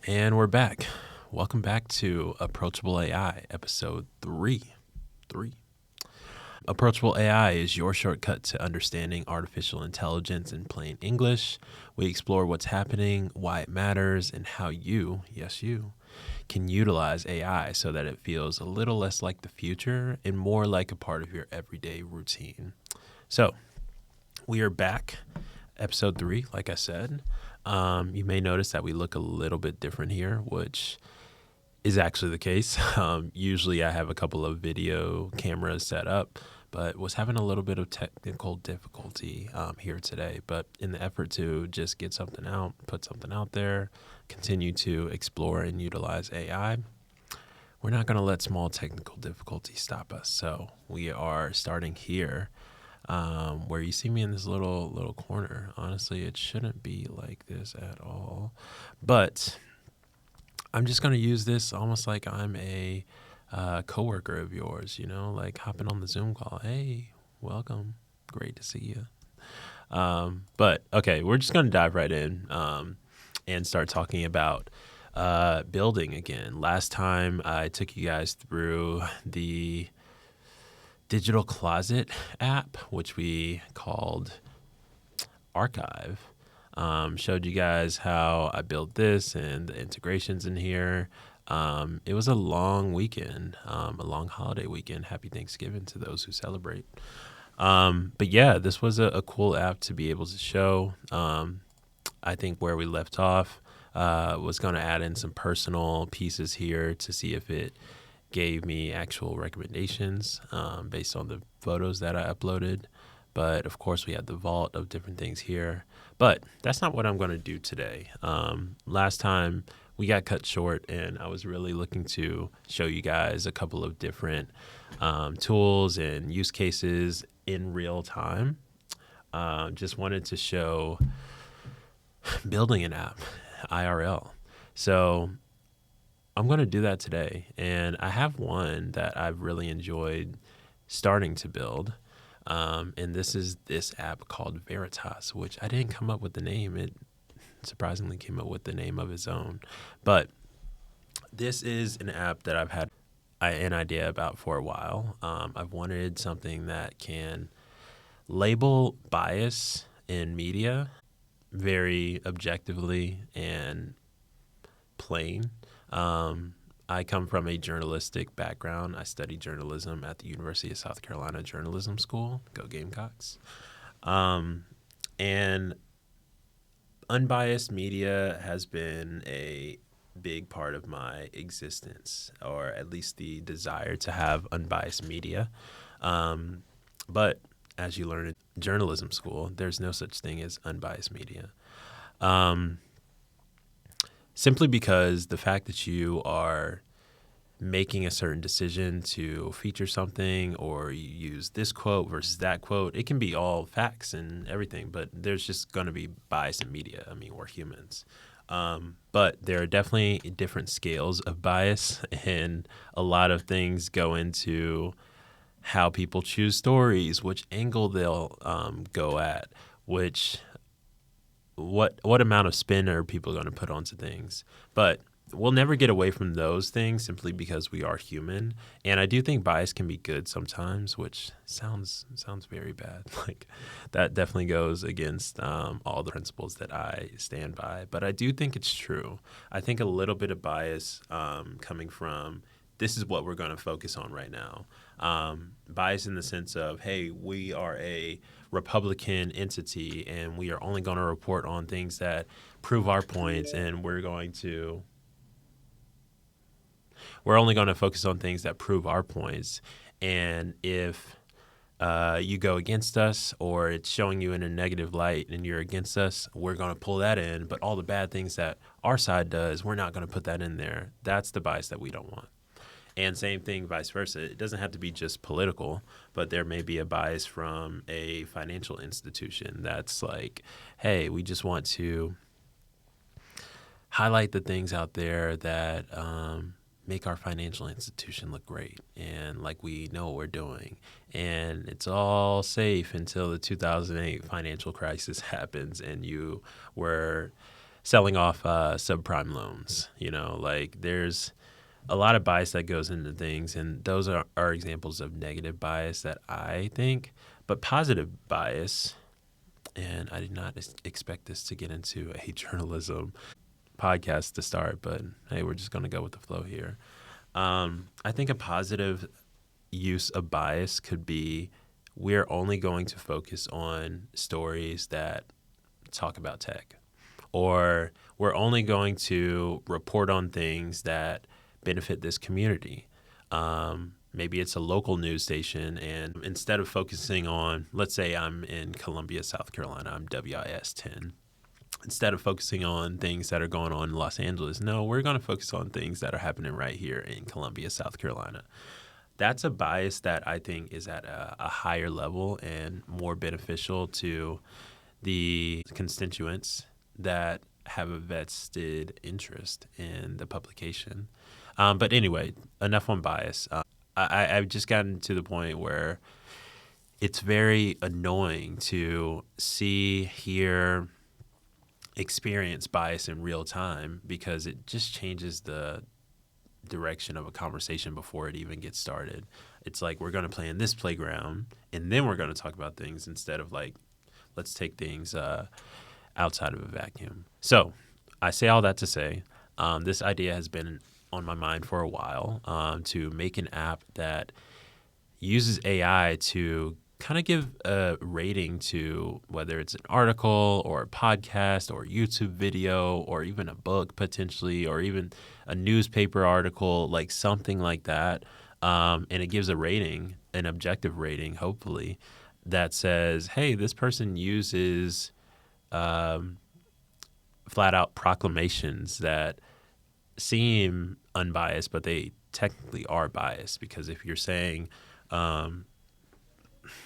And we're back. Welcome back to Approachable AI, episode 3. Approachable AI is your shortcut to understanding artificial intelligence in plain English. We explore what's happening, why it matters, and how you, yes you, can utilize AI so that it feels a little less like the future and more like a part of your everyday routine. So, we are back, episode 3, like I said. You may notice that we look a little bit different here, which is actually the case. Usually I have a couple of video cameras set up, but was having a little bit of technical difficulty here today. But in the effort to just get something out, put something out there, continue to explore and utilize AI, we're not going to let small technical difficulties stop us. So we are starting here. Where you see me in this little corner. Honestly, it shouldn't be like this at all. But I'm just going to use this almost like I'm a coworker of yours, like hopping on the Zoom call. Hey, welcome. Great to see you. But okay, we're just going to dive right in and start talking about building again. Last time I took you guys through the digital closet app, which we called Archive. Showed you guys how I built this and the integrations in here. It was a long weekend, a long holiday weekend. Happy Thanksgiving to those who celebrate. But yeah, this was a cool app to be able to show. I think where we left off was going to add in some personal pieces here to see if it gave me actual recommendations based on the photos that I uploaded. But of course, we had the vault of different things here. But that's not what I'm going to do today. Last time we got cut short, and I was really looking to show you guys a couple of different tools and use cases in real time. Just wanted to show building an app, IRL. So I'm going to do that today, and I have one that I've really enjoyed starting to build, and this is this app called Veritas, which I didn't come up with the name. It surprisingly came up with the name of its own, but this is an app that I've had an idea about for a while. I've wanted something that can label bias in media very objectively and plain. I come from a journalistic background. I studied journalism at the University of South Carolina Journalism School. Go Gamecocks. And unbiased media has been a big part of my existence, or at least the desire to have unbiased media. But as you learn in journalism school, there's no such thing as unbiased media. Simply because the fact that you are making a certain decision to feature something, or you use this quote versus that quote, it can be all facts and everything, but there's just going to be bias in media. I mean, we're humans. But there are definitely different scales of bias, and a lot of things go into how people choose stories, which angle they'll go at, what amount of spin are people going to put onto things. But we'll never get away from those things simply because we are human. And I do think bias can be good sometimes, which sounds very bad. Like that definitely goes against all the principles that I stand by. But I do think it's true. I think a little bit of bias coming from this is what we're going to focus on right now. Bias in the sense of, hey, we are a Republican entity and we are only going to report on things that prove our points, and we're only going to focus on things that prove our points. And if you go against us, or it's showing you in a negative light and you're against us, we're going to pull that in. But all the bad things that our side does, we're not going to put that in there. That's the bias that we don't want. And same thing, vice versa. It doesn't have to be just political, but there may be a bias from a financial institution that's like, hey, we just want to highlight the things out there that make our financial institution look great and like we know what we're doing. And it's all safe until the 2008 financial crisis happens and you were selling off subprime loans. Like there's a lot of bias that goes into things, and those are examples of negative bias that I think. But positive bias, and I did not expect this to get into a journalism podcast to start, but hey, we're just going to go with the flow here. I think a positive use of bias could be we're only going to focus on stories that talk about tech, or we're only going to report on things that benefit this community. Maybe it's a local news station, and instead of focusing on, let's say I'm in Columbia, South Carolina, I'm WIS 10. Instead of focusing on things that are going on in Los Angeles, no, we're going to focus on things that are happening right here in Columbia, South Carolina. That's a bias that I think is at a higher level and more beneficial to the constituents that have a vested interest in the publication. But anyway, enough on bias. I've just gotten to the point where it's very annoying to see, hear, experience bias in real time, because it just changes the direction of a conversation before it even gets started. It's like we're going to play in this playground and then we're going to talk about things, instead of like, let's take things outside of a vacuum. So I say all that to say, this idea has been on my mind for a while, to make an app that uses AI to kind of give a rating to whether it's an article or a podcast or a YouTube video or even a book potentially, or even a newspaper article, like something like that. And it gives a rating, an objective rating, hopefully, that says, hey, this person uses flat out proclamations that seem unbiased, but they technically are biased. Because if you're saying,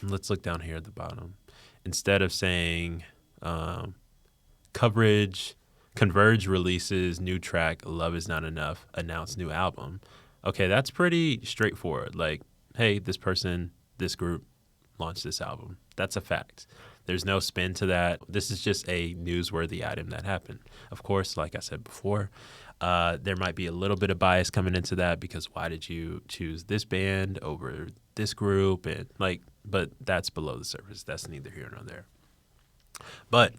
let's look down here at the bottom. Instead of saying Converge releases new track, Love Is Not Enough, announce new album. Okay, that's pretty straightforward. Like, hey, this person, this group launched this album. That's a fact. There's no spin to that. This is just a newsworthy item that happened. Of course, like I said before, there might be a little bit of bias coming into that, because why did you choose this band over this group? And like, but that's below the surface. That's neither here nor there. But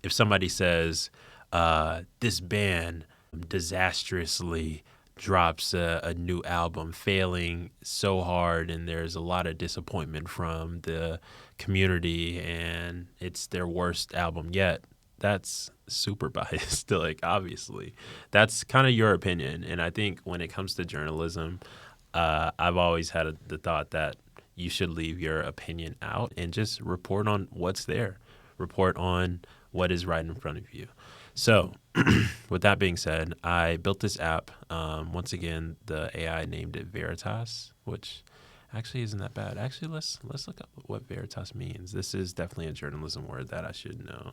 if somebody says this band disastrously drops a new album, failing so hard, and there's a lot of disappointment from the community, and it's their worst album yet, that's super biased. Like, obviously, that's kind of your opinion. And I think when it comes to journalism, I've always had the thought that you should leave your opinion out and just report on what's there. Report on what is right in front of you. So with that being said, I built this app. Once again, the AI named it Veritas, which actually isn't that bad. Actually, let's look up what Veritas means. This is definitely a journalism word that I should know.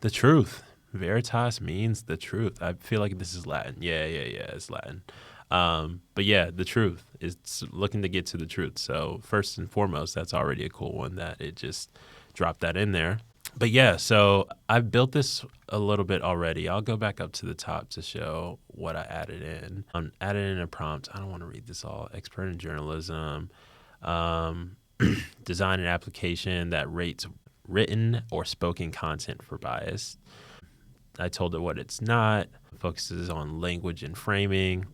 The truth. Veritas means the truth. I feel like this is Latin. Yeah, it's Latin. But yeah, the truth. It's looking to get to the truth. So first and foremost, that's already a cool one that it just dropped that in there. But yeah, so I've built this a little bit already. I'll go back up to the top to show what I added in. Added in a prompt. I don't want to read this all. Expert in journalism. Design an application that rates written or spoken content for bias. I told it what it's not. Focuses on language and framing.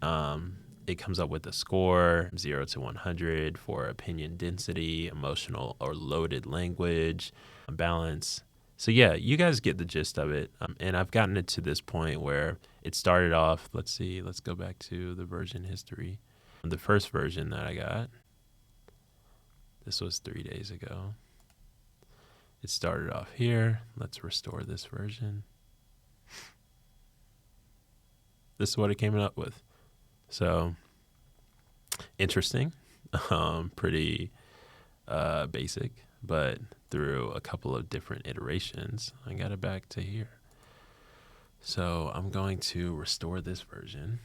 It comes up with a score, 0 to 100 for opinion density, emotional or loaded language, balance. So yeah, you guys get the gist of it. And I've gotten it to this point where it started off, let's go back to the version history. The first version that I got, this was 3 days ago. It started off here. Let's restore this version. This is what it came up with. So interesting, pretty basic, but through a couple of different iterations, I got it back to here. So I'm going to restore this version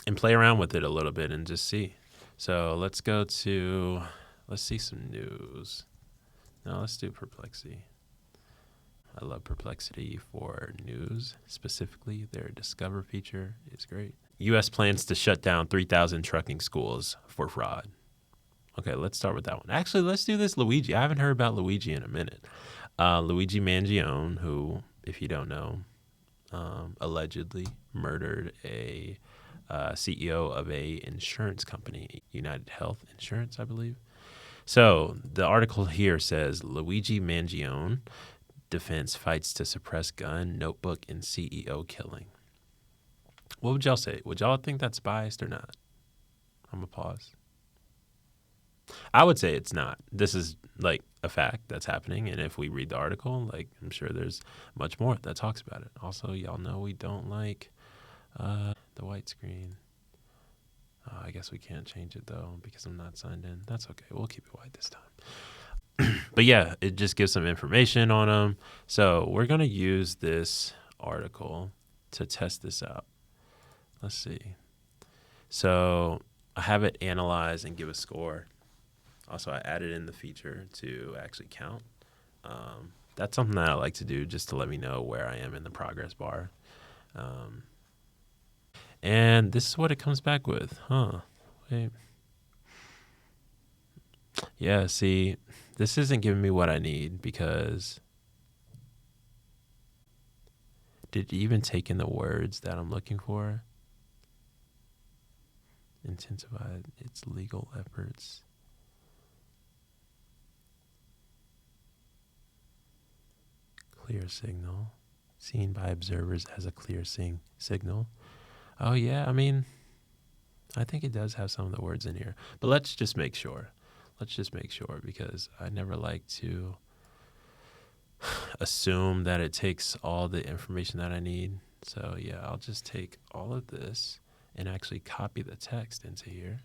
and play around with it a little bit and just see. So let's see some news. No, let's do Perplexity. I love Perplexity for news. Specifically, their Discover feature is great. U.S. plans to shut down 3,000 trucking schools for fraud. Okay, let's start with that one. Actually, let's do this Luigi. I haven't heard about Luigi in a minute. Luigi Mangione, who, if you don't know, allegedly murdered a CEO of a insurance company, United Health Insurance, I believe. So the article here says Luigi Mangione defense fights to suppress gun, notebook, and CEO killing. What would y'all say? Would y'all think that's biased or not? I'm gonna pause. I would say it's not. This is like a fact that's happening, and if we read the article, like I'm sure there's much more that talks about it. Also, y'all know we don't like the white screen. I guess we can't change it though because I'm not signed in. That's okay. We'll keep it white this time. But yeah, it just gives some information on them. So we're gonna use this article to test this out. Let's see. So I have it analyze and give a score. Also, I added in the feature to actually count. That's something that I like to do just to let me know where I am in the progress bar. And this is what it comes back with. Wait. Yeah, see, this isn't giving me what I need because did it even take in the words that I'm looking for? Intensify its legal efforts. Clear signal. Seen by observers as a clear signal. Oh, yeah, I mean, I think it does have some of the words in here. But let's just make sure. Let's just make sure because I never like to assume that it takes all the information that I need. So, yeah, I'll just take all of this and actually copy the text into here.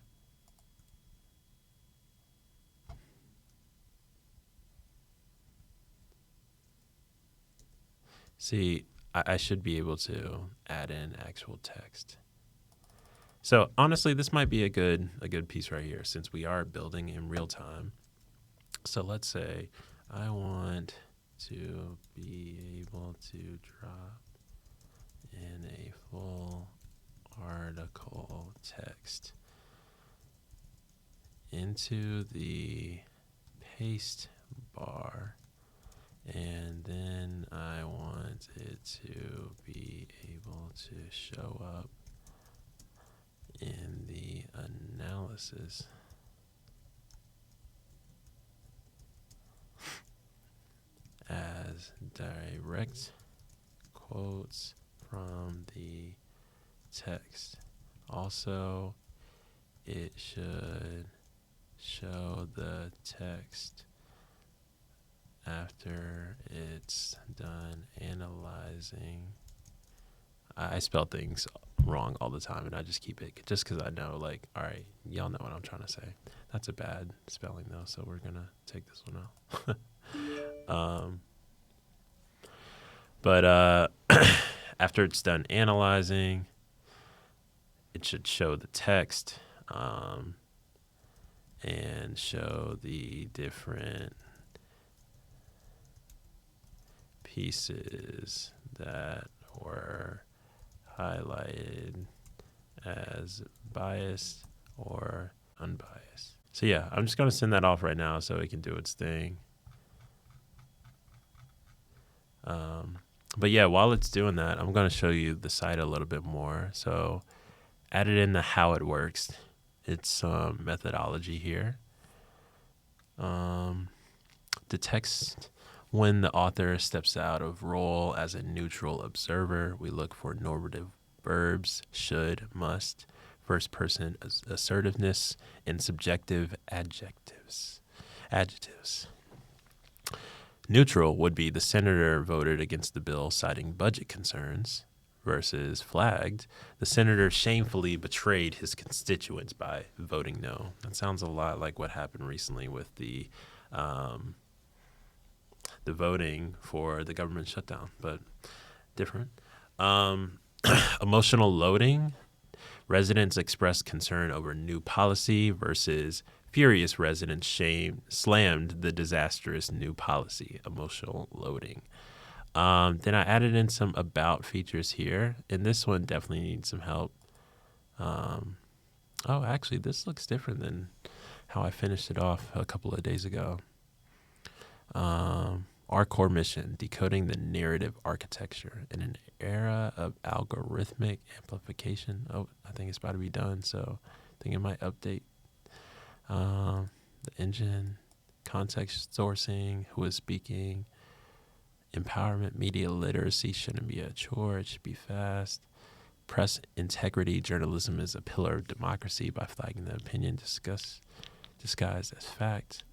See, I should be able to add in actual text. So honestly, this might be a good piece right here since we are building in real time. So let's say I want to be able to drop in a full article text into the paste bar, and then I want it to be able to show up in the analysis as direct quotes from the text. Also, it should show the text after it's done analyzing. I spell things wrong all the time, and I just keep it just because I know, like, all right, y'all know what I'm trying to say. That's a bad spelling, though, so we're going to take this one out. But after it's done analyzing, it should show the text and show the different pieces that were highlighted as biased or unbiased. So yeah, I'm just going to send that off right now so it can do its thing. But yeah, while it's doing that, I'm going to show you the site a little bit more. So added in the how it works. It's methodology here. The text, when the author steps out of role as a neutral observer, we look for normative verbs, should, must, first person assertiveness, and subjective adjectives. Neutral would be the senator voted against the bill citing budget concerns, versus flagged, the senator shamefully betrayed his constituents by voting no. That sounds a lot like what happened recently with the voting for the government shutdown, but different. Emotional loading. Residents expressed concern over new policy versus furious residents slammed the disastrous new policy. Emotional loading. Then I added in some about features here, and this one definitely needs some help. Oh, actually, this looks different than how I finished it off a couple of days ago. Our core mission, decoding the narrative architecture in an era of algorithmic amplification. Oh, I think it's about to be done, so I think it might update. The engine, context sourcing, who is speaking, empowerment, media literacy shouldn't be a chore, it should be fast. Press integrity, journalism is a pillar of democracy by flagging the opinion disguised as fact.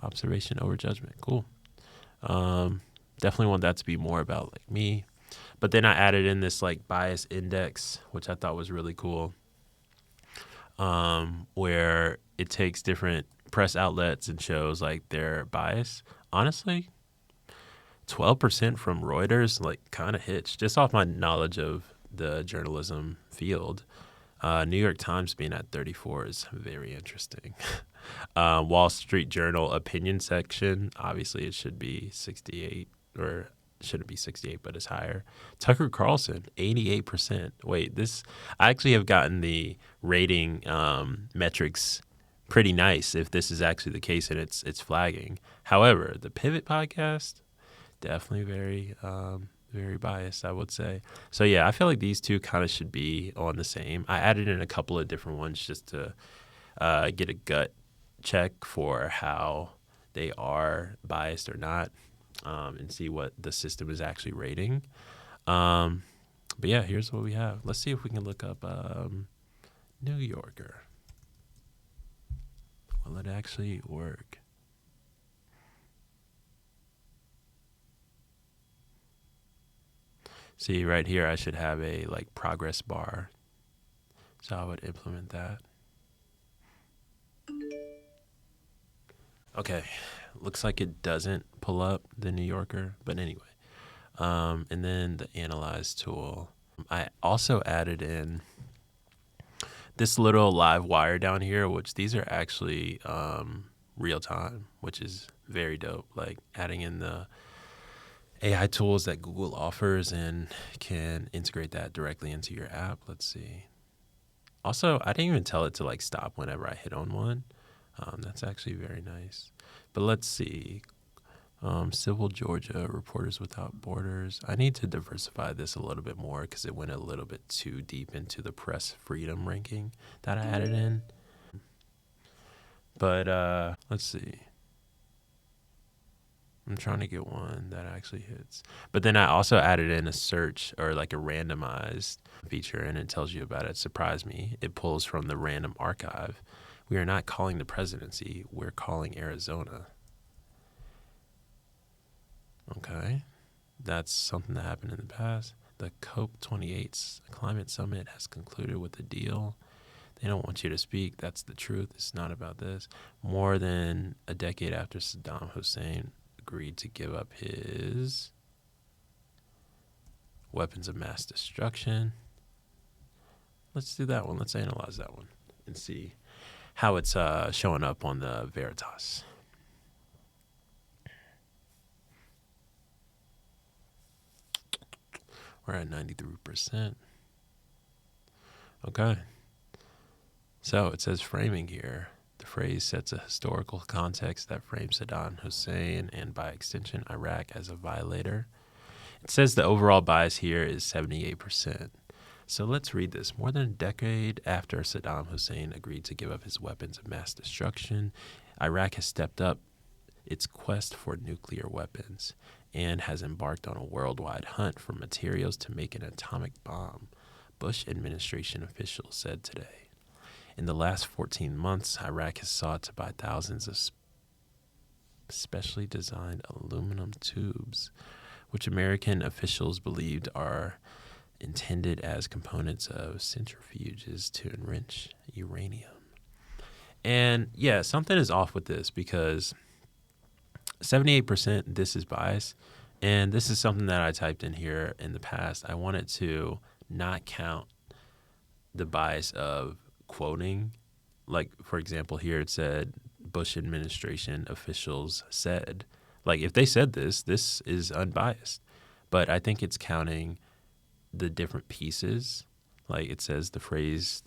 Observation over judgment. Cool. Definitely want that to be more about like me. But then I added in this like bias index, which I thought was really cool, where it takes different press outlets and shows like their bias. Honestly, 12% from Reuters like kind of hits just off my knowledge of the journalism field. New York Times being at 34 is very interesting. Wall Street Journal opinion section, obviously it should be 68, or shouldn't be 68, but it's higher. Tucker Carlson, 88%. Wait, I actually have gotten the rating metrics pretty nice if this is actually the case and it's flagging. However, the Pivot podcast, definitely very biased, I would say. So yeah, I feel like these two kind of should be on the same. I added in a couple of different ones just to get a gut check for how they are biased or not, and see what the system is actually rating. But yeah, here's what we have. Let's see if we can look up New Yorker. Will it actually work? See right here, I should have a like progress bar. So I would implement that. Okay, looks like it doesn't pull up the New Yorker, but anyway. And then the Analyze tool. I also added in this little live wire down here, which these are actually real time, which is very dope. Like adding in the AI tools that Google offers and can integrate that directly into your app. Let's see. Also, I didn't even tell it to like stop whenever I hit on one. That's actually very nice. But let's see. Civil Georgia, Reporters Without Borders. I need to diversify this a little bit more because it went a little bit too deep into the press freedom ranking that I added in. But let's see. I'm trying to get one that actually hits. But then I also added in a search or like a randomized feature, and it tells you about it. It surprised me. It pulls from the random archive. We are not calling the presidency. We're calling Arizona. Okay. That's something that happened in the past. The COP28 climate summit has concluded with a deal. They don't want you to speak. That's the truth. It's not about this. More than a decade after Saddam Hussein agreed to give up his weapons of mass destruction. Let's do that one. Let's analyze that one and see how it's showing up on the Veritas. We're at 93%. Okay. So it says framing here. The phrase sets a historical context that frames Saddam Hussein and, by extension, Iraq as a violator. It says the overall bias here is 78%. So let's read this. More than a decade after Saddam Hussein agreed to give up his weapons of mass destruction, Iraq has stepped up its quest for nuclear weapons and has embarked on a worldwide hunt for materials to make an atomic bomb, Bush administration officials said today. In the last 14 months, Iraq has sought to buy thousands of specially designed aluminum tubes, which American officials believed are intended as components of centrifuges to enrich uranium. And yeah, something is off with this because 78% this is bias. And this is something that I typed in here in the past. I wanted to not count the bias of quoting. Like, for example, here it said Bush administration officials said. Like, if they said this is unbiased. but I think it's counting the different pieces. Like it says the phrase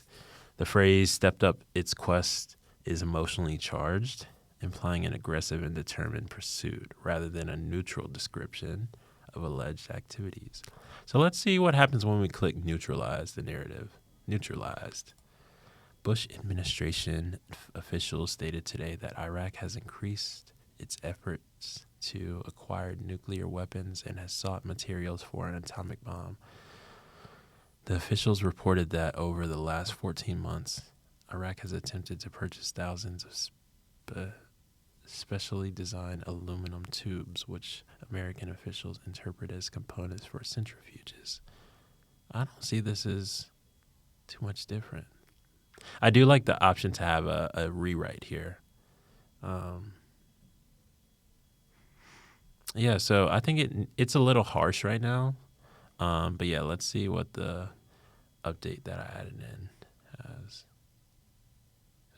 stepped up its quest is emotionally charged, implying an aggressive and determined pursuit rather than a neutral description of alleged activities. So let's see what happens when we click neutralize the narrative. Neutralized. Bush administration officials stated today that Iraq has increased its efforts to acquire nuclear weapons and has sought materials for an atomic bomb. The officials reported that over the last 14 months, Iraq has attempted to purchase thousands of specially designed aluminum tubes, which American officials interpret as components for centrifuges. I don't see this as too much different. I do like the option to have a rewrite here. Yeah, so I think it's a little harsh right now. But yeah, let's see what the update that I added in has.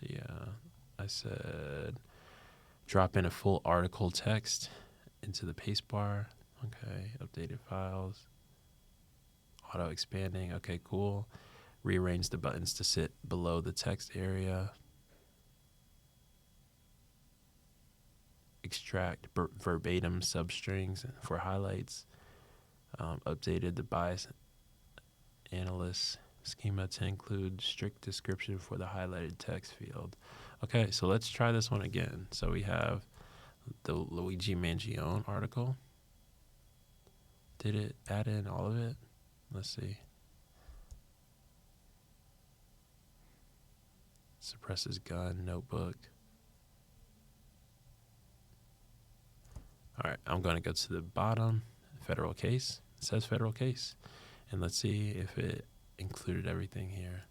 Yeah, I said drop in a full article text into the paste bar. Okay, updated files. Auto expanding. Okay, cool. Rearrange the buttons to sit below the text area. Extract verbatim substrings for highlights. Updated the bias analyst schema to include strict description for the highlighted text field. Okay, so let's try this one again. So we have the Luigi Mangione article. Did it add in all of it? Let's see. Suppresses gun, notebook. All right, I'm going to go to the bottom, federal case. It says federal case. And let's see if it included everything here.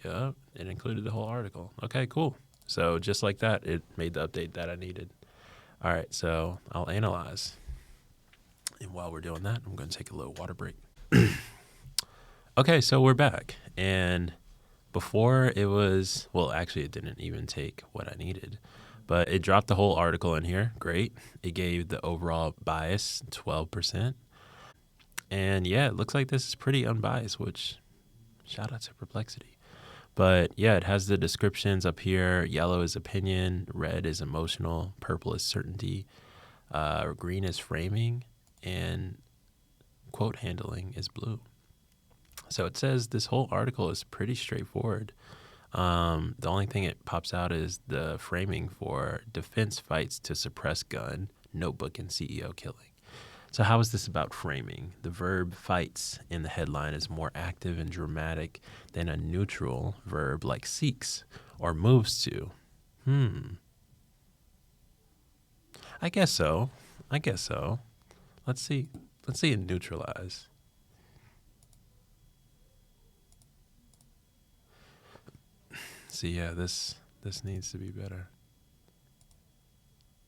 Yep, it included the whole article. Okay, cool. So just like that, it made the update that I needed. All right, so I'll analyze. And while we're doing that, I'm going to take a little water break. Okay, so we're back. And before it was, well, actually it didn't even take what I needed, but it dropped the whole article in here. Great. It gave the overall bias 12%. And yeah, it looks like this is pretty unbiased, which shout out to Perplexity. But yeah, it has the descriptions up here. Yellow is opinion, red is emotional, purple is certainty, green is framing, and quote handling is blue. So it says this whole article is pretty straightforward. The only thing it pops out is the framing for defense fights to suppress gun, notebook, and CEO killing. So how is this about framing? The verb fights in the headline is more active and dramatic than a neutral verb like seeks or moves to. I guess so. Let's see it neutralize. See, yeah, this needs to be better.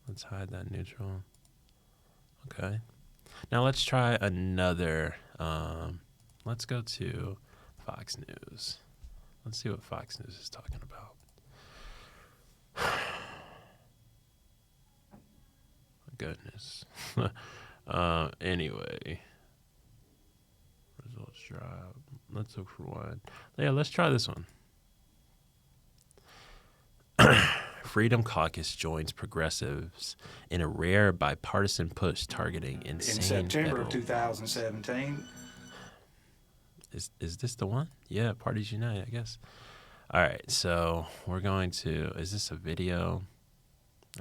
Let's hide that neutral. Okay. Now let's try another. Let's go to Fox News. Let's see what Fox News is talking about. Goodness. Anyway. Results drop. Let's look for one. Yeah, let's try this one. Freedom Caucus joins progressives in a rare bipartisan push targeting insane. In September of 2017. Is this the one? Yeah, Parties Unite, I guess. All right, so we're going to, is this a video?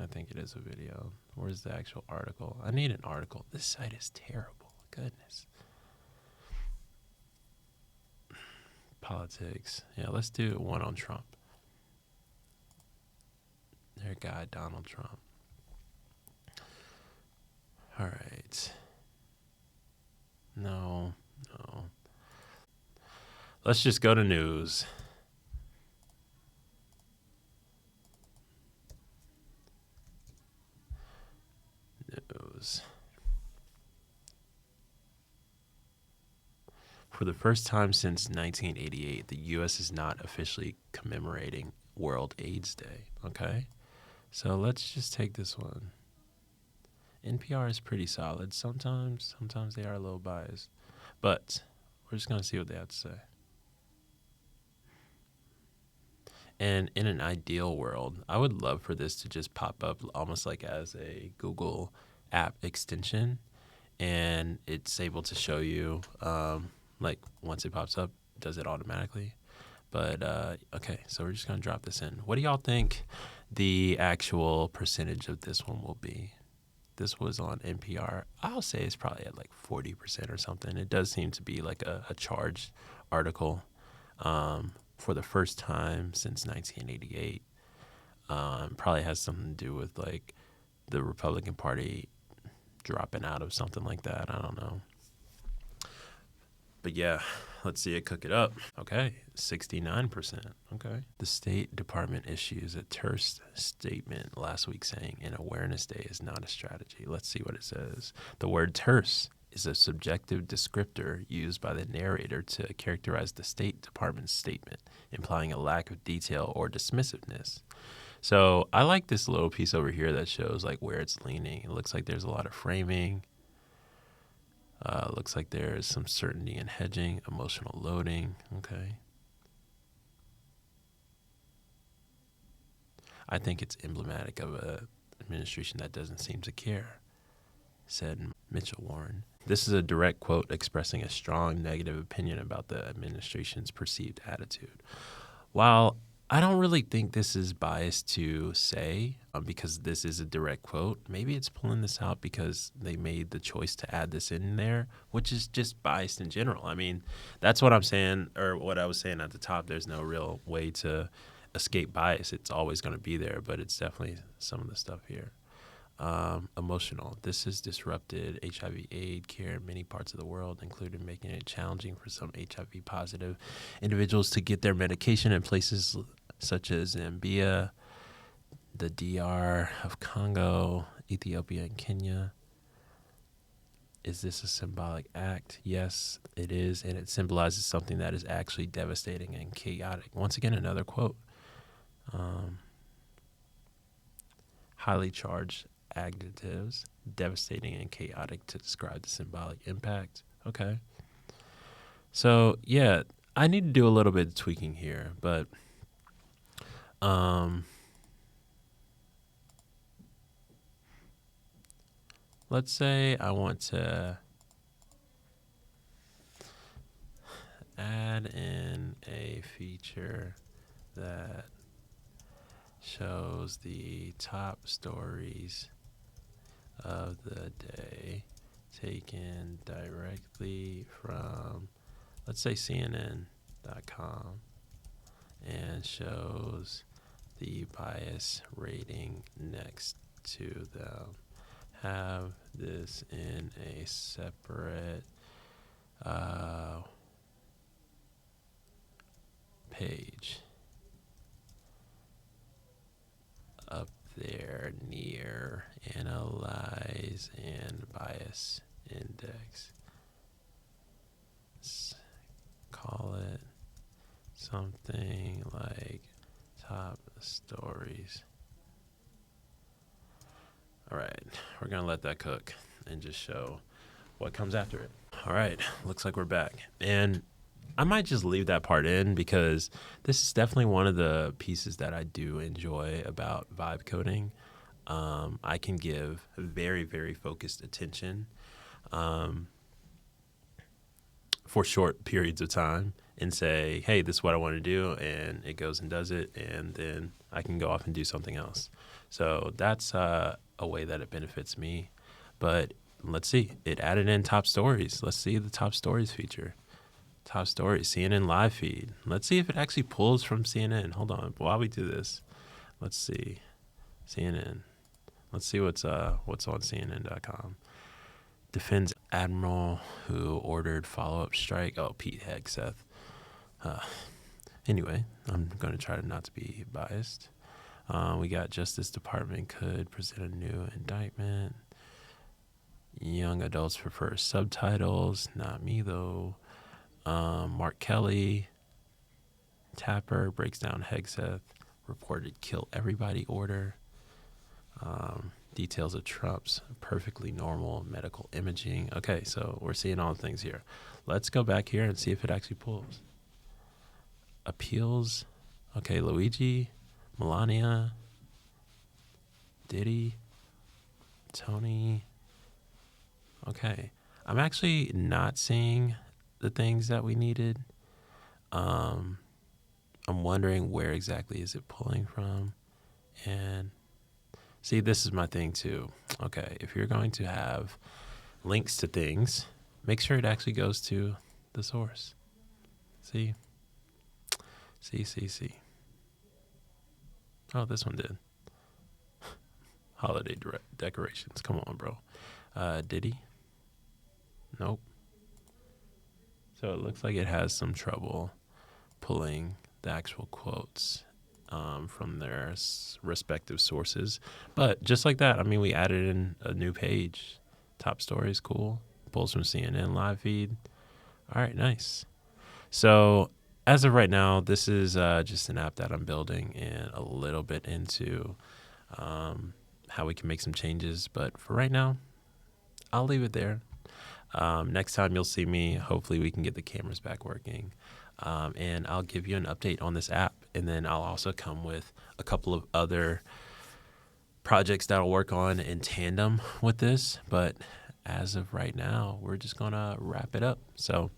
I think it is a video. Where's the actual article? I need an article. This site is terrible. Goodness. Politics. Yeah, let's do one on Trump. Their guy, Donald Trump. All right. No. Let's just go to news. News. For the first time since 1988, the U.S. is not officially commemorating World AIDS Day. Okay? So let's just take this one. NPR is pretty solid. Sometimes they are a little biased. But we're just going to see what they have to say. And in an ideal world, I would love for this to just pop up almost like as a Google app extension. And it's able to show you, like once it pops up, does it automatically. But okay, so we're just going to drop this in. What do y'all think the actual percentage of this one will be? This was on NPR. I'll say it's probably at like 40% or something. It does seem to be like a charged article for the first time since 1988. Probably has something to do with like the Republican Party dropping out of something like that. I don't know. But yeah, let's see it cook it up. Okay, 69%. Okay. The State Department issues a terse statement last week saying an awareness day is not a strategy. Let's see what it says. The word terse is a subjective descriptor used by the narrator to characterize the State Department's statement, implying a lack of detail or dismissiveness. So I like this little piece over here that shows like where it's leaning. It looks like there's a lot of framing. Looks like there is some certainty in hedging, emotional loading. Okay. I think it's emblematic of an administration that doesn't seem to care, said Mitchell Warren. This is a direct quote expressing a strong negative opinion about the administration's perceived attitude. While I don't really think this is biased to say, because this is a direct quote. Maybe it's pulling this out because they made the choice to add this in there, which is just biased in general. I mean, that's what I'm saying, or what I was saying at the top. There's no real way to escape bias. It's always going to be there, but it's definitely some of the stuff here. Emotional. This has disrupted HIV/AIDS care in many parts of the world, including making it challenging for some HIV-positive individuals to get their medication in places such as Zambia, the DR of Congo, Ethiopia, and Kenya. Is this a symbolic act? Yes, it is, and it symbolizes something that is actually devastating and chaotic. Once again, another quote. Highly charged adjectives, devastating and chaotic to describe the symbolic impact. Okay. So, yeah, I need to do a little bit of tweaking here, but let's say I want to add in a feature that shows the top stories of the day taken directly from, let's say, CNN.com, and shows the bias rating next to them. Have this in a separate page up there near Analyze and Bias Index. Let's call it something like top stories. All right, we're going to let that cook and just show what comes after it. All right, looks like we're back. And I might just leave that part in because this is definitely one of the pieces that I do enjoy about vibe coding. I can give very, very focused attention for short periods of time and say, hey, this is what I want to do, and it goes and does it, and then I can go off and do something else. So that's a way that it benefits me. But let's see. It added in top stories. Let's see the top stories feature. Top stories, CNN live feed. Let's see if it actually pulls from CNN. Hold on. While we do this, let's see. CNN. Let's see what's on CNN.com. Defends admiral who ordered follow-up strike. Oh, Pete Hegseth. Anyway, I'm going to try not to be biased. We got Justice Department could present a new indictment. Young adults prefer subtitles. Not me, though. Mark Kelly. Tapper breaks down Hegseth. Reported kill everybody order. Details of Trump's perfectly normal medical imaging. Okay, so we're seeing all the things here. Let's go back here and see if it actually pulls. Appeals. Okay, Luigi, Melania, Diddy, Tony. Okay, I'm actually not seeing the things that we needed. I'm wondering where exactly is it pulling from. And see, this is my thing too. Okay, if you're going to have links to things, make sure it actually goes to the source. See. Oh, this one did. Holiday decorations. Come on, bro. Diddy? Nope. So it looks like it has some trouble pulling the actual quotes from their respective sources. But just like that, I mean, we added in a new page. Top stories, cool. Pulls from CNN live feed. All right, nice. So as of right now, this is just an app that I'm building and a little bit into how we can make some changes. But for right now, I'll leave it there. Next time you'll see me, hopefully we can get the cameras back working. And I'll give you an update on this app. And then I'll also come with a couple of other projects that I'll work on in tandem with this. But as of right now, we're just going to wrap it up. So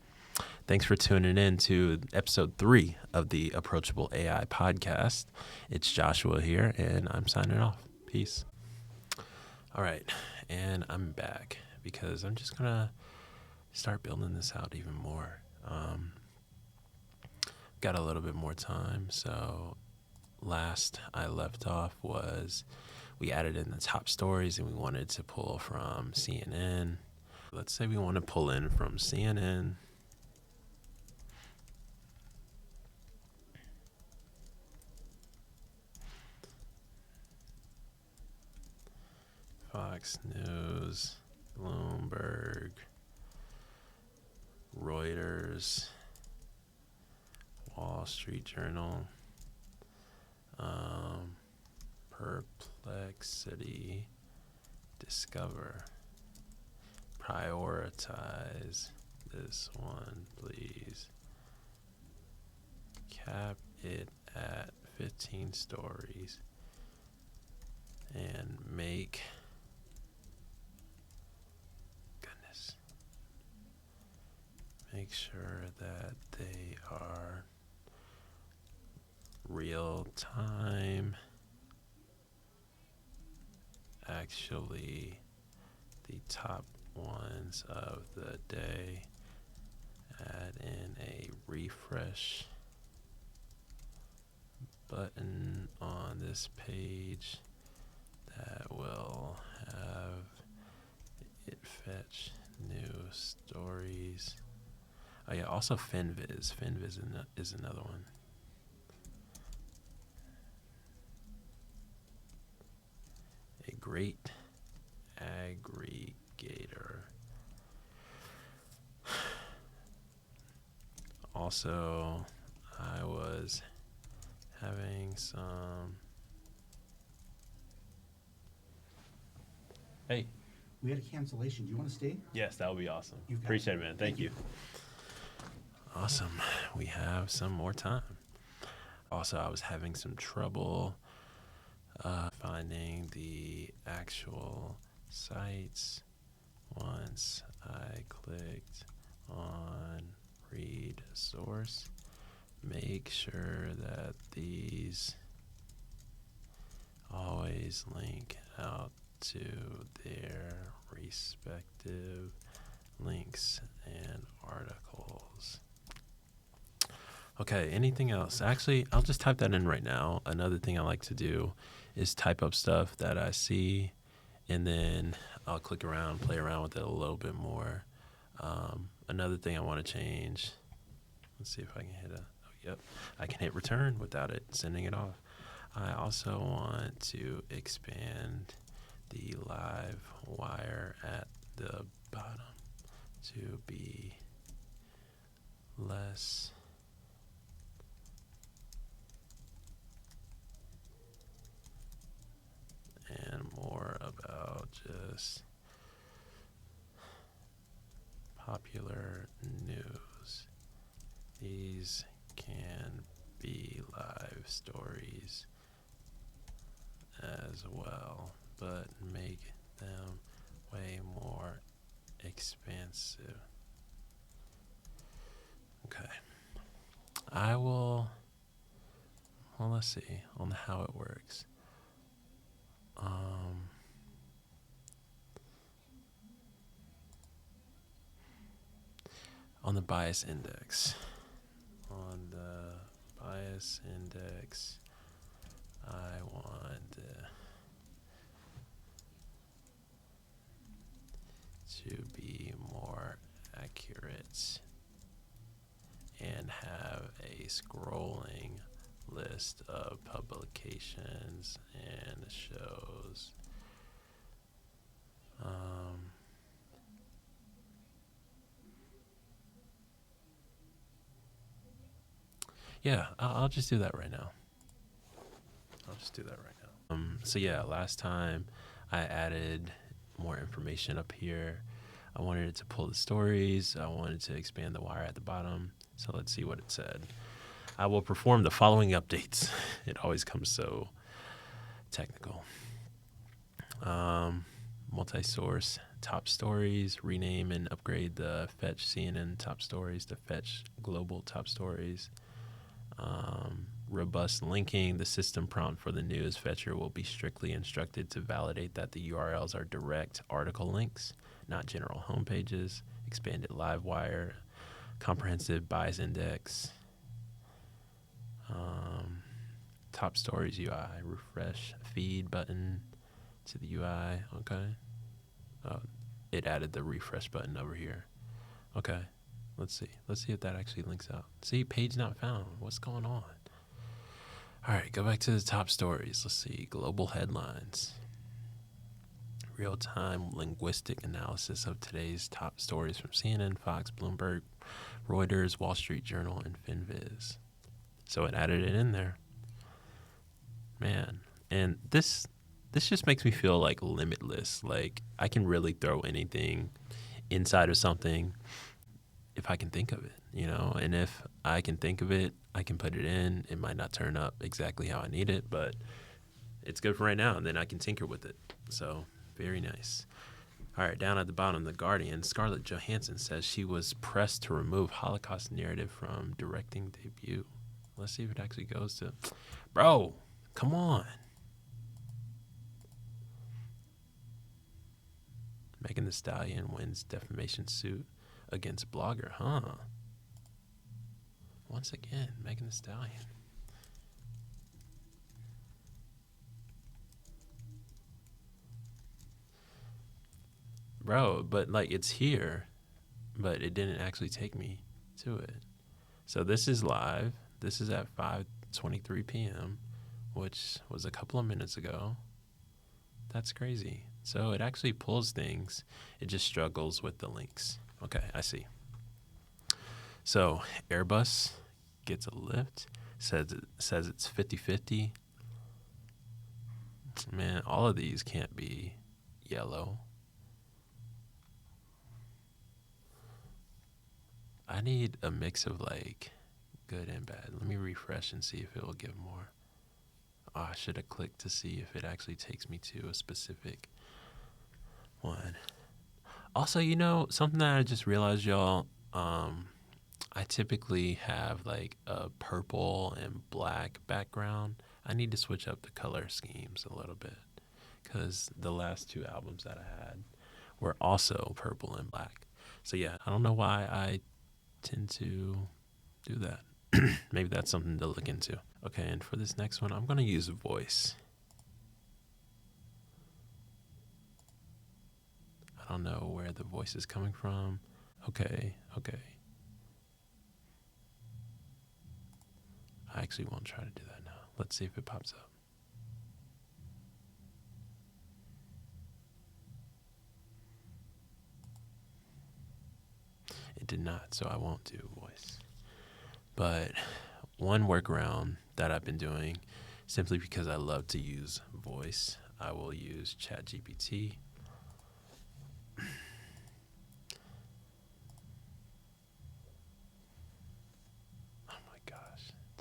thanks for tuning in to episode 3 of the Approachable AI podcast. It's Joshua here, and I'm signing off. Peace. All right, and I'm back because I'm just going to start building this out even more. Got a little bit more time, so last I left off was we added in the top stories and we wanted to pull from CNN. Let's say we want to pull in from CNN. Fox News, Bloomberg, Reuters, Wall Street Journal, Perplexity, Discover, prioritize this one, please. Cap it at 15 stories and make sure that they are real time, actually the top ones of the day. Add in a refresh button on this page that will have it fetch new stories. Oh yeah, also Finviz. Finviz is another one. A great aggregator. Also, I was having some... Hey. We had a cancellation. Do you want to stay? Yes, that would be awesome. Appreciate it, man. Thank you. Awesome. We have some more time. Also, I was having some trouble finding the actual sites once I clicked on read source. Make sure that these always link out to their respective links and articles. Okay, anything else? Actually, I'll just type that in right now. Another thing I like to do is type up stuff that I see, and then I'll click around, play around with it a little bit more. Another thing I want to change, let's see if I can hit I can hit return without it sending it off. I also want to expand the live wire at the bottom to be less and more about this. Popular news. These can be live stories as well, but make them way more expansive. Okay. I will, well, let's see on how it works. On the bias index. On the bias index, I want to be more accurate and have a scrolling list of publications and shows. Yeah, I'll just do that right now. So yeah, last time I added more information up here. I wanted it to pull the stories. I wanted to expand the wire at the bottom. So let's see what it said. I will perform the following updates. It always comes so technical. Multi-source top stories, rename and upgrade the Fetch CNN top stories to Fetch Global top stories. Robust linking. The system prompt for the news fetcher will be strictly instructed to validate that the URLs are direct article links, not general homepages. Expanded live wire. Comprehensive bias index. Top stories UI. Refresh feed button to the UI. Okay. Oh, it added the refresh button over here. Okay. Let's see. Let's see if that actually links out. See, page not found. What's going on? All right, go back to the top stories. Let's see. Global headlines. Real-time linguistic analysis of today's top stories from CNN, Fox, Bloomberg, Reuters, Wall Street Journal, and Finviz. So it added it in there. Man. And this just makes me feel like limitless. Like I can really throw anything inside of something if I can think of it, you know, and if I can think of it, I can put it in. It might not turn up exactly how I need it, but it's good for right now, and then I can tinker with it. So very nice. All right, down at the bottom, The Guardian, Scarlett Johansson says she was pressed to remove Holocaust narrative from directing debut. Let's see if it actually goes to, bro, come on. Megan Thee Stallion wins defamation suit against blogger, huh? Once again, Megan Thee Stallion. Bro, but like it's here, but it didn't actually take me to it. So this is live. This is at 5:23 p.m., which was a couple of minutes ago. That's crazy. So it actually pulls things. It just struggles with the links. Okay, I see. So Airbus gets a lift. Says it's 50-50. Man, all of these can't be yellow. I need a mix of like good and bad. Let me refresh and see if it will give more. Oh, I should have clicked to see if it actually takes me to a specific one. Also, you know, something that I just realized, y'all, I typically have like a purple and black background. I need to switch up the color schemes a little bit because the last two albums that I had were also purple and black. So yeah, I don't know why I tend to do that. Maybe that's something to look into. Okay, and for this next one, I'm going to use voice. I don't know where the voice is coming from. Okay. I actually won't try to do that now. Let's see if it pops up. It did not, so I won't do voice. But one workaround that I've been doing, simply because I love to use voice, I will use ChatGPT.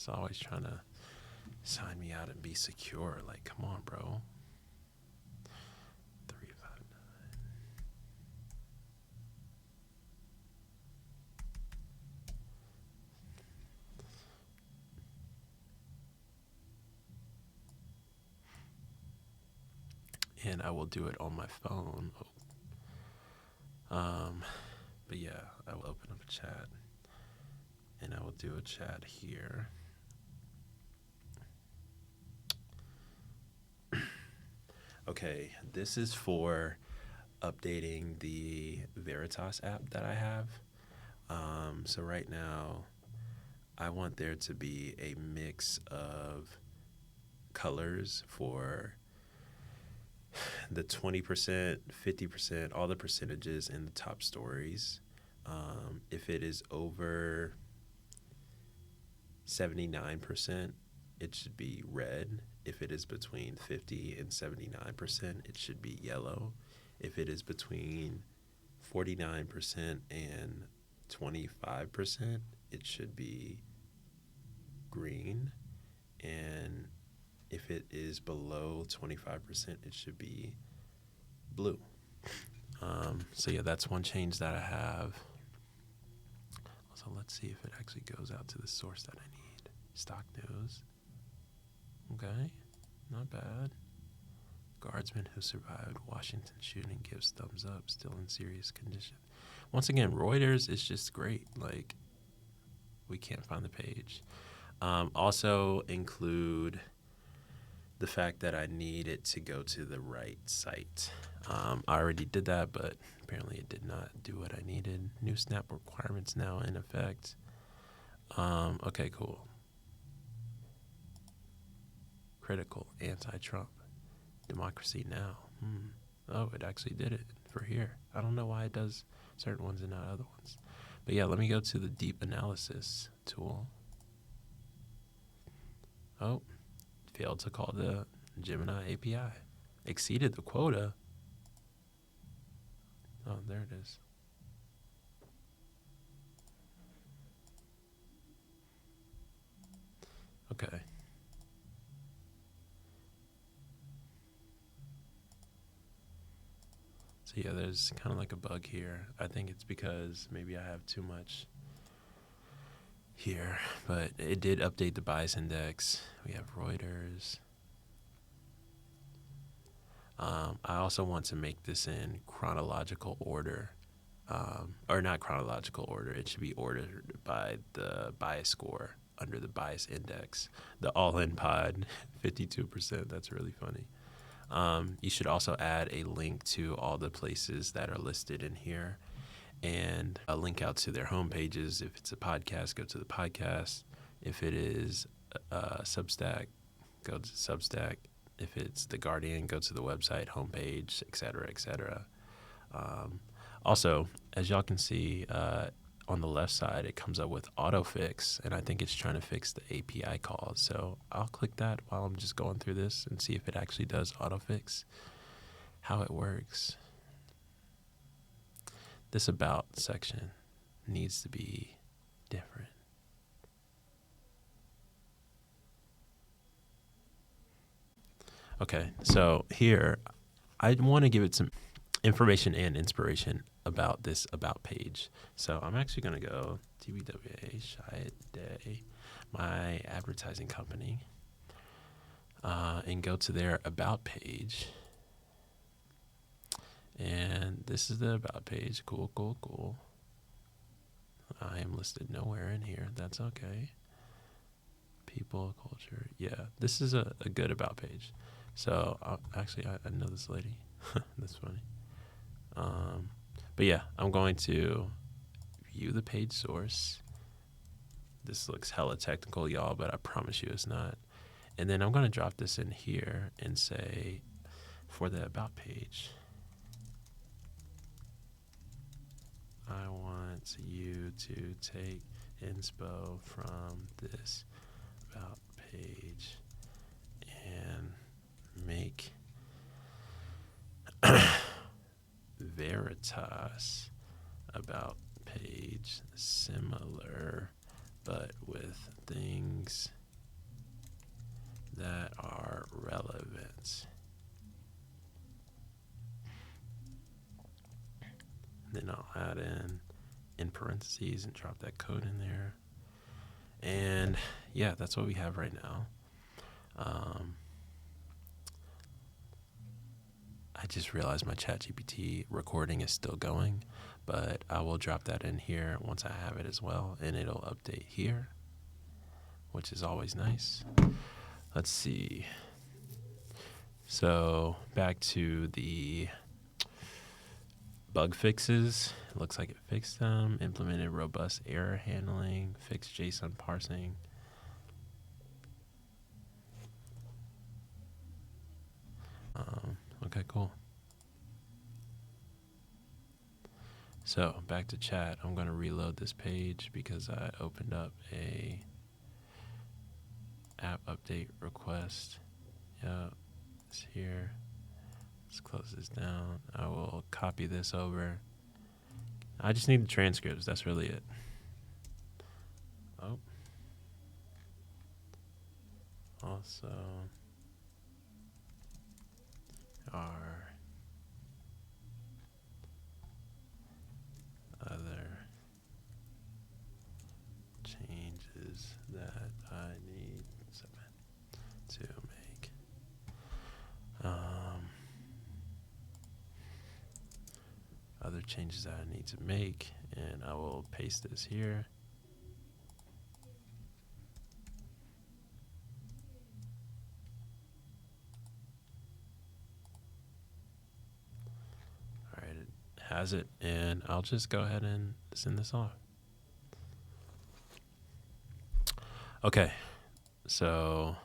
It's always trying to sign me out and be secure. Like, come on, bro. 359. And I will do it on my phone. But yeah, I will open up a chat. And I will do a chat here. Okay, this is for updating the Veritas app that I have. So right now, I want there to be a mix of colors for the 20%, 50%, all the percentages in the top stories. If it is over 79%, it should be red. If it is between 50 and 79%, it should be yellow. If it is between 49% and 25%, it should be green. And if it is below 25%, it should be blue. So yeah, that's one change that I have. So let's see if it actually goes out to the source that I need. Stock news. Okay, not bad. Guardsman who survived Washington shooting gives thumbs up, still in serious condition. Once again, Reuters is just great. Like, we can't find the page. Also include the fact that I need it to go to the right site. I already did that, but apparently it did not do what I needed. New snap requirements now in effect. Okay, cool. Critical, anti-Trump. Democracy now. Oh, it actually did it for here. I don't know why it does certain ones and not other ones. But yeah, let me go to the deep analysis tool. Oh, failed to call the Gemini API. Exceeded the quota. Oh, there it is. Okay. So yeah, there's kind of like a bug here. I think it's because maybe I have too much here, but it did update the bias index. We have Reuters. I also want to make this in chronological order, or not chronological order. It should be ordered by the bias score under the bias index. The all-in pod, 52%. That's really funny. You should also add a link to all the places that are listed in here and a link out to their homepages. If it's a podcast, go to the podcast. If it is Substack, go to Substack. If it's The Guardian, go to the website, homepage, et cetera, et cetera. Also, as y'all can see, on the left side, it comes up with autofix, and I think it's trying to fix the API calls. So I'll click that while I'm just going through this and see if it actually does autofix, how it works. This about section needs to be different. Okay, so here, I want to give it some information and inspiration about this About page. So I'm actually going to go TBWA, Shia Day, my advertising company, and go to their About page. And this is the About page. Cool, cool, cool. I am listed nowhere in here. That's okay. People, culture. Yeah, this is a good About page. So actually, I know this lady. That's funny. But yeah, I'm going to view the page source. This looks hella technical, y'all, but I promise you it's not. And then I'm going to drop this in here and say, for the About page, I want you to take inspo from this About page and make Veritas About page similar but with things that are relevant. Then I'll add in parentheses and drop that code in there. And yeah, that's what we have right now. I just realized my ChatGPT recording is still going, but I will drop that in here once I have it as well, and it'll update here, which is always nice. Let's see. So back to the bug fixes. It looks like it fixed them, implemented robust error handling, fixed JSON parsing. Okay, cool. So back to chat. I'm going to reload this page because I opened up a app update request. Yeah, it's here. Let's close this down. I will copy this over. I just need the transcripts. That's really it. Oh. Also, are other changes that I need to make. Other changes that I need to make, and I will paste this here. All right, it has it, and I'll just go ahead and send this off. Okay, so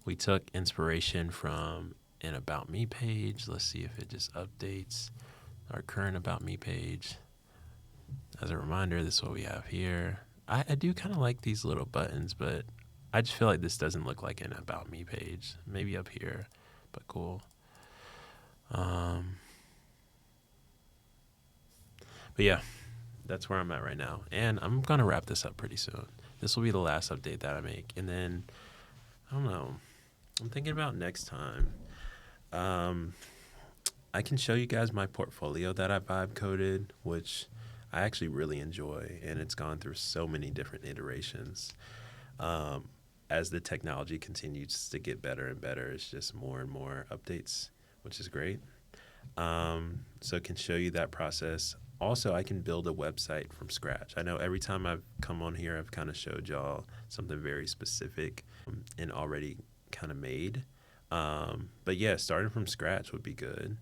we took inspiration from an About Me page. Let's see if it just updates our current About Me page. As a reminder, this is what we have here. I do kind of like these little buttons, but I just feel like this doesn't look like an About Me page. Maybe up here, but cool. But yeah, that's where I'm at right now. And I'm going to wrap this up pretty soon. This will be the last update that I make. And then, I don't know, I'm thinking about next time. I can show you guys my portfolio that I vibe coded, which I actually really enjoy. And it's gone through so many different iterations. As the technology continues to get better and better, it's just more and more updates, which is great. So I can show you that process. Also, I can build a website from scratch. I know every time I've come on here, I've kind of showed y'all something very specific and already kind of made. But yeah, starting from scratch would be good.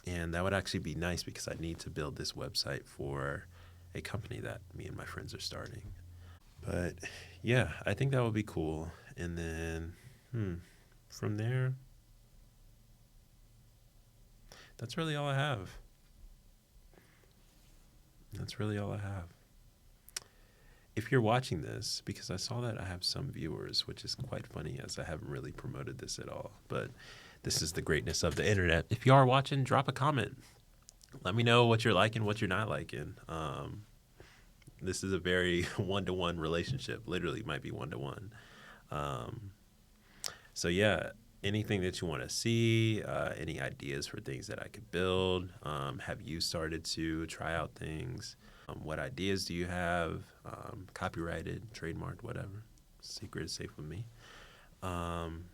And that would actually be nice because I need to build this website for a company that me and my friends are starting. But yeah, I think that would be cool. And then from there, that's really all I have. That's really all I have. If you're watching this, because I saw that I have some viewers, which is quite funny as I haven't really promoted this at all, but this is the greatness of the internet. If you are watching, drop a comment. Let me know what you're liking, what you're not liking. This is a very one-to-one relationship. Literally might be one-to-one. So yeah, anything that you want to see, any ideas for things that I could build? Have you started to try out things? What ideas do you have? Copyrighted, trademarked, whatever. Secret is safe with me. And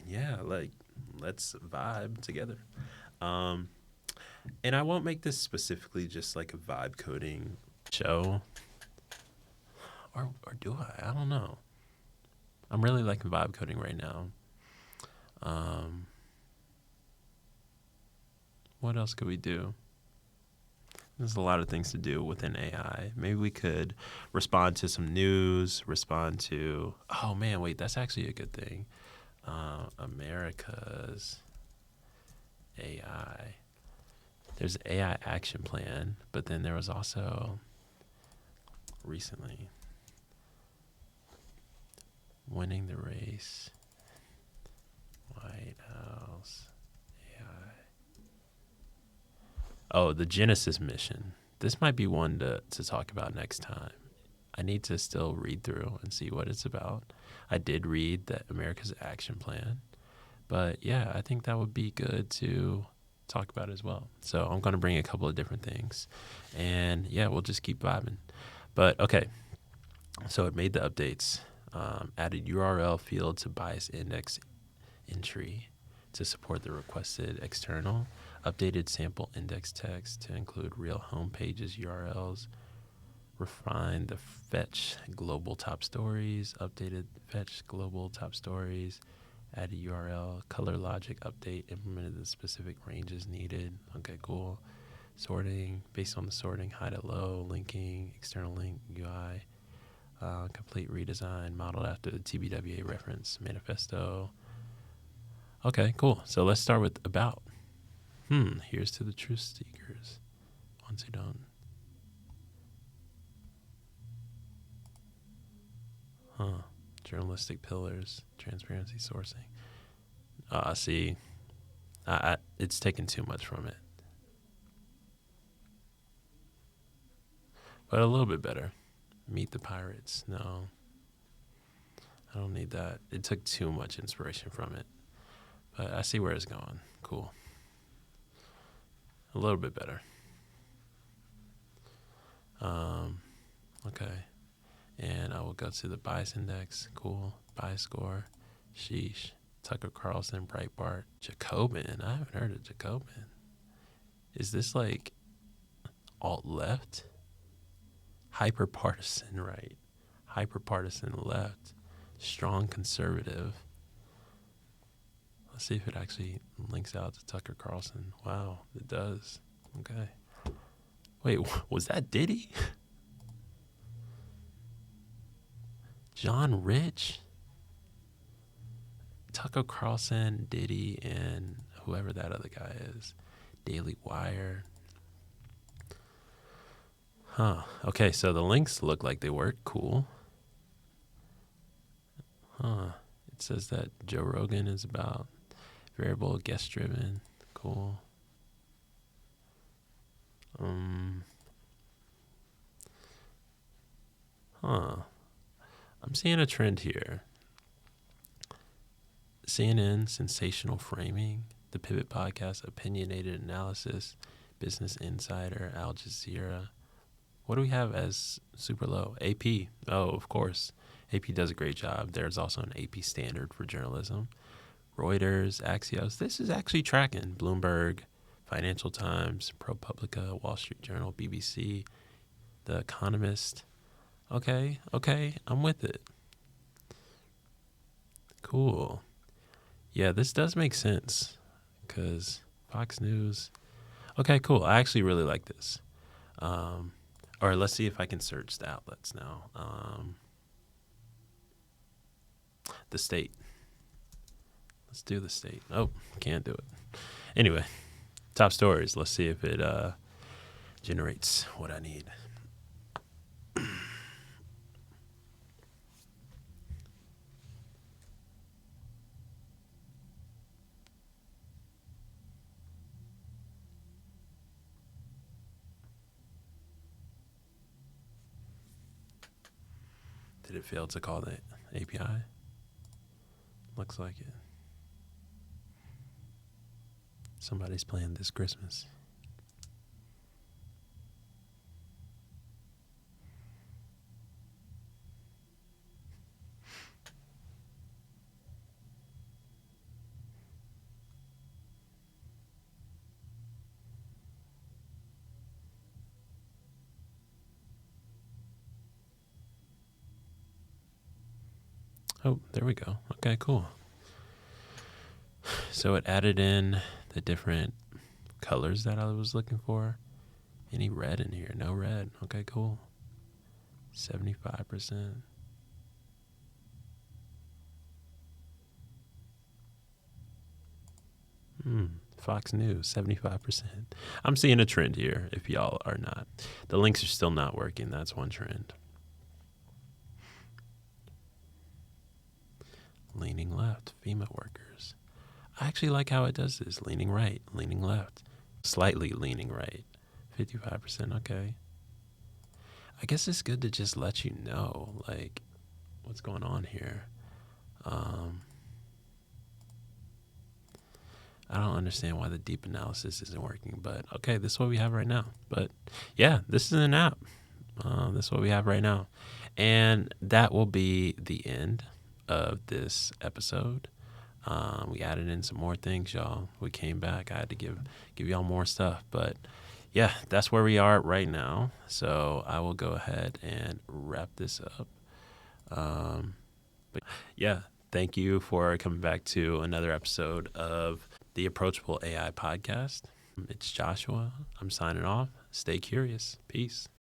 yeah, like, let's vibe together. And I won't make this specifically just like a vibe coding show. Or do I? I don't know. I'm really liking vibe coding right now. What else could we do? There's a lot of things to do within AI. Maybe we could respond to some news, respond to, oh man, wait, that's actually a good thing. America's AI. There's an AI action plan, but then there was also recently winning the race, White House AI. Oh, the Genesis mission. This might be one to talk about next time. I need to still read through and see what it's about. I did read the America's Action Plan, but yeah, I think that would be good to talk about as well. So I'm going to bring a couple of different things, and yeah, we'll just keep vibing. But okay, so it made the updates, added URL field to bias index entry to support the requested external, updated sample index text to include real home pages URLs, refined the fetch global top stories, updated fetch global top stories, added URL, color logic update, implemented the specific ranges needed. Okay, cool. Sorting, based on the sorting, high to low, linking, external link, UI, complete redesign, modeled after the TBWA reference manifesto. Okay, cool. So let's start with about. Here's to the truth seekers. Ones who don't. Journalistic pillars, transparency, sourcing. See, it's taken too much from it. But a little bit better. Meet the pirates. No, I don't need that. It took too much inspiration from it. But I see where it's going. Cool. A little bit better. Okay. And I will go to the bias index. Cool. Bias score. Sheesh. Tucker Carlson, Breitbart. Jacobin. I haven't heard of Jacobin. Is this like alt-left? Hyper-partisan right. Hyper-partisan left. Strong conservative. Let's see if it actually links out to Tucker Carlson. Wow, it does. Okay. Wait, was that Diddy? John Rich? Tucker Carlson, Diddy, and whoever that other guy is. Daily Wire. Okay, so the links look like they work. Cool. It says that Joe Rogan is about variable guest driven. Cool. I'm seeing a trend here. CNN, sensational framing. The Pivot Podcast, opinionated analysis. Business Insider, Al Jazeera. What do we have as super low? AP. Oh, of course. AP does a great job. There's also an AP standard for journalism. Reuters, Axios. This is actually tracking. Bloomberg, Financial Times, ProPublica, Wall Street Journal, BBC, The Economist. Okay, I'm with it. Cool. Yeah, this does make sense because Fox News. Okay, cool. I actually really like this. Or let's see if I can search the outlets now. The State. Let's do the State. Oh, can't do it. Anyway, top stories. Let's see if it generates what I need. Did it fail to call the API? Looks like it. Somebody's playing This Christmas. Oh, there we go. Okay, cool. So it added in the different colors that I was looking for. Any red in here? No red. Okay, cool. 75%. Fox News, 75%. I'm seeing a trend here if y'all are not. The links are still not working. That's one trend. Leaning left, FEMA workers. I actually like how it does this. Leaning right, leaning left, slightly leaning right, 55%. Okay. I guess it's good to just let you know, like, what's going on here. I don't understand why the deep analysis isn't working, but okay, this is what we have right now. But yeah, this is an app. This is what we have right now. And that will be the end of this episode. We added in some more things, y'all. We came back. I had to give y'all more stuff. But yeah, that's where we are right now. So I will go ahead and wrap this up. But yeah, thank you for coming back to another episode of the Approachable AI podcast. It's Joshua. I'm signing off. Stay curious. Peace.